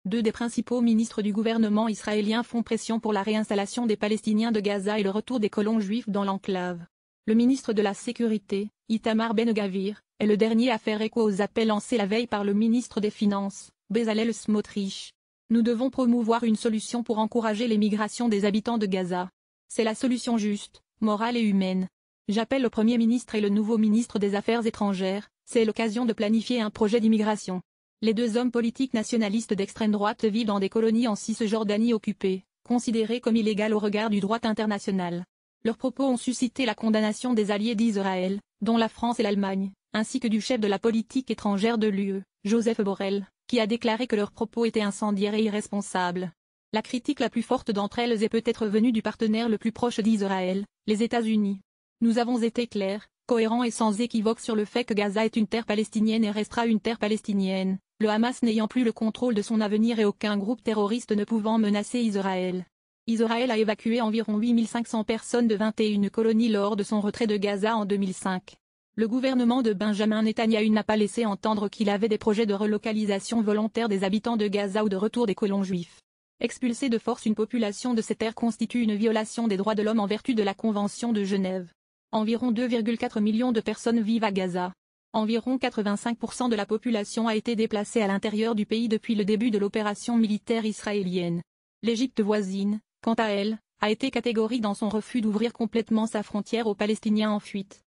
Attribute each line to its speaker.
Speaker 1: Deux des principaux ministres du gouvernement israélien font pression pour la réinstallation des Palestiniens de Gaza et le retour des colons juifs dans l'enclave. Le ministre de la Sécurité, Itamar Ben-Gavir, est le dernier à faire écho aux appels lancés la veille par le ministre des Finances, Bezalel Smotrich. Nous devons promouvoir une solution pour encourager l'émigration des habitants de Gaza. C'est la solution juste, morale et humaine. J'appelle le Premier ministre et le nouveau ministre des Affaires étrangères, c'est l'occasion de planifier un projet d'immigration. Les deux hommes politiques nationalistes d'extrême droite vivent dans des colonies en Cisjordanie occupée, considérées comme illégales au regard du droit international. Leurs propos ont suscité la condamnation des alliés d'Israël, dont la France et l'Allemagne, ainsi que du chef de la politique étrangère de l'UE, Joseph Borrell, qui a déclaré que leurs propos étaient incendiaires et irresponsables. La critique la plus forte d'entre elles est peut-être venue du partenaire le plus proche d'Israël, les États-Unis. Nous avons été clairs, cohérents et sans équivoque sur le fait que Gaza est une terre palestinienne et restera une terre palestinienne, le Hamas n'ayant plus le contrôle de son avenir et aucun groupe terroriste ne pouvant menacer Israël. Israël a évacué environ 8500 personnes de 21 colonies lors de son retrait de Gaza en 2005. Le gouvernement de Benjamin Netanyahou n'a pas laissé entendre qu'il avait des projets de relocalisation volontaire des habitants de Gaza ou de retour des colons juifs. Expulser de force une population de ces terres constitue une violation des droits de l'homme en vertu de la Convention de Genève. Environ 2,4 millions de personnes vivent à Gaza. Environ 85% de la population a été déplacée à l'intérieur du pays depuis le début de l'opération militaire israélienne. L'Égypte voisine, quant à elle, a été catégorique dans son refus d'ouvrir complètement sa frontière aux Palestiniens en fuite.